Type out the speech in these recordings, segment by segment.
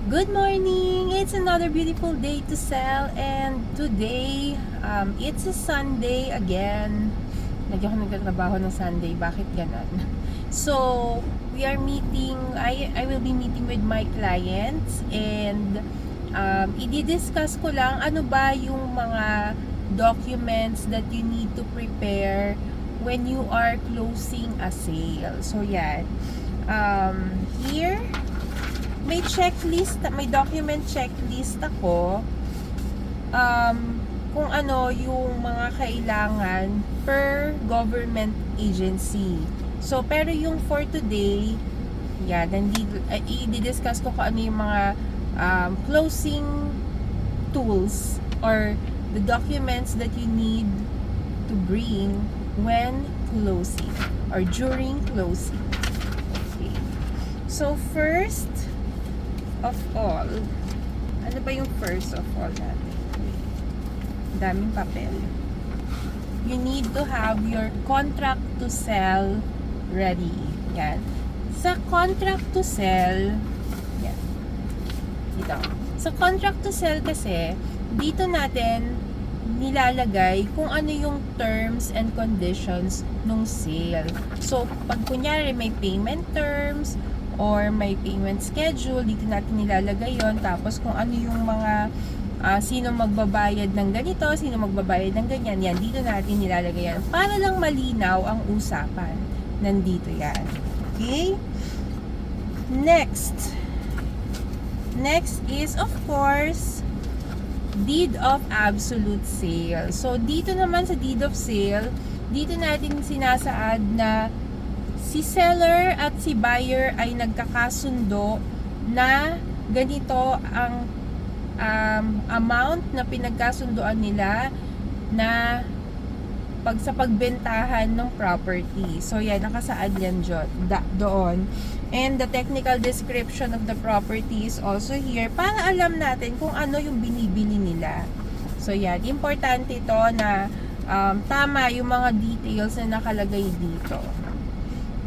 Good morning! It's another beautiful day to sell, and today, it's a Sunday again. Lagi ako nagtatrabaho ng Sunday. Bakit ganon? So, we are meeting, I will be meeting with my clients, and i-discuss ko lang ano ba yung mga documents that you need to prepare when you are closing a sale. So, yan. Here, may checklist, may document checklist ako kung ano yung mga kailangan per government agency. So, pero yung for today, i-discuss ko kung ano yung mga closing tools or the documents that you need to bring when closing or during closing. Okay. So, first of all, ano ba yung first of all natin? Daming papel. You need to have your contract to sell ready. Yan. Sa contract to sell, yan. Ito. Sa contract to sell kasi, dito natin nilalagay kung ano yung terms and conditions ng sale. So, pag kunyari may payment terms, or may payment schedule, dito natin nilalagay yon. Tapos kung ano yung mga sino magbabayad ng ganito, sino magbabayad ng ganyan, yan, dito natin nilalagay yan. Para lang malinaw ang usapan. Nandito yan. Okay? Next is, of course, deed of absolute sale. So, dito naman sa deed of sale, dito natin sinasaad na si seller at si buyer ay nagkakasundo na ganito ang amount na pinagkasunduan nila na sa pagbentahan ng property. So yan, nakasaad yan doon. And the technical description of the property is also here para alam natin kung ano yung binibili nila. So yan, importante ito na tama yung mga details na nakalagay dito.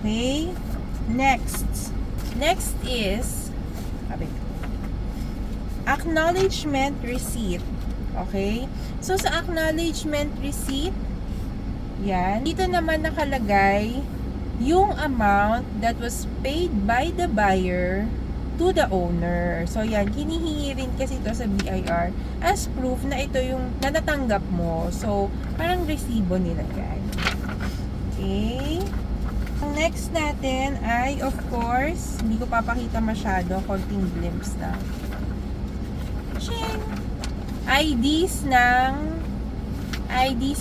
Okay? Next is acknowledgement receipt. Okay? So, sa acknowledgement receipt, yan, dito naman nakalagay yung amount that was paid by the buyer to the owner. So, yan, hinihingi rin kasi ito sa BIR as proof na ito yung natanggap mo. So, parang resibo nila, guys. Okay? Ang next natin ay, of course, hindi ko papakita masyado, konting glimpse na. Ching! IDs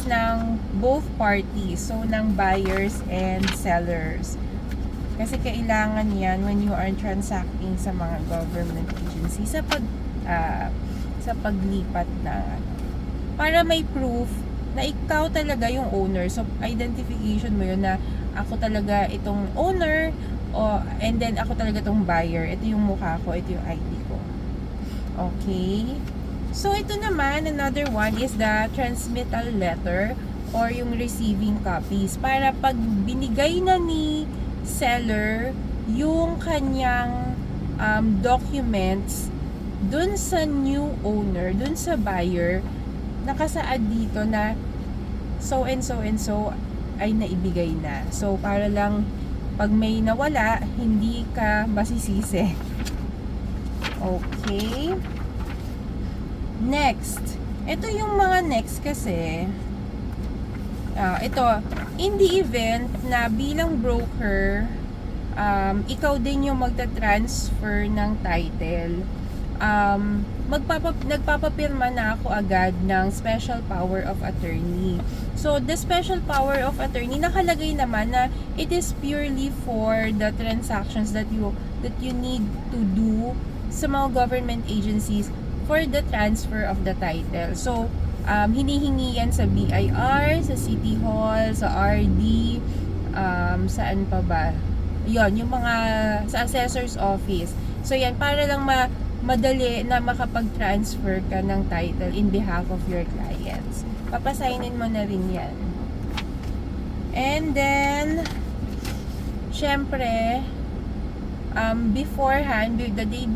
ng both parties. So, ng buyers and sellers. Kasi kailangan yan when you are transacting sa mga government agency sa paglipat na para may proof na ikaw talaga yung owner. So, identification mo yun na ako talaga itong owner, and then ako talaga itong buyer. Ito yung mukha ko, ito yung ID ko. Okay? So, ito naman, another one is the transmittal letter or yung receiving copies. Para pag binigay na ni seller yung kanyang documents dun sa new owner, dun sa buyer, nakasaad dito na so and so and so ay naibigay na. So, para lang pag may nawala, hindi ka masisisi. Okay. Next. Ito yung mga next kasi. Ito, in the event na bilang broker, ikaw din yung magta-transfer ng title. Nagpapapirma na ako agad ng special power of attorney. So, the special power of attorney, nakalagay naman na it is purely for the transactions that you need to do sa mga government agencies for the transfer of the title. So, hinihingi yan sa BIR, sa City Hall, sa RD, saan pa ba? Yon, yung mga sa assessor's office. So, yan, para lang madali na makapag-transfer ka ng title in behalf of your clients. Papasignin mo na rin yan. And then, syempre, beforehand, the day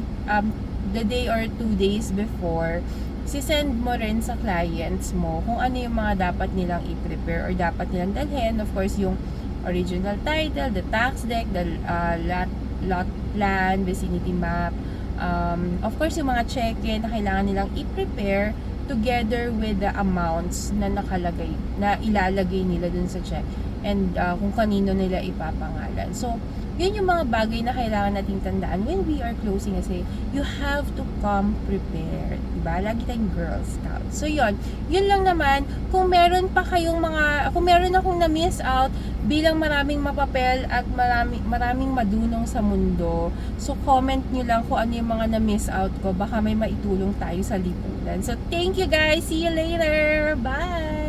the day or 2 days before, sisend mo rin sa clients mo kung ano yung mga dapat nilang i-prepare or dapat nilang dalhin. Of course, yung original title, the tax deck, the lot plan, vicinity map, of course, yung mga check-in na kailangan nilang i-prepare together with the amounts na nakalagay, na ilalagay nila dun sa check, and kung kanino nila ipapangalan. So, yun yung mga bagay na kailangan nating tandaan when we are closing, kasi you have to come prepared, diba? Lagi tayong Girl Scout. So, yun lang naman. Kung meron pa kayong kung meron akong na-miss out, bilang maraming mapapel at maraming madunong sa mundo, so comment nyo lang kung ano yung mga na-miss out ko. Baka may maitulong tayo sa lipunan. So, thank you guys. See you later. Bye!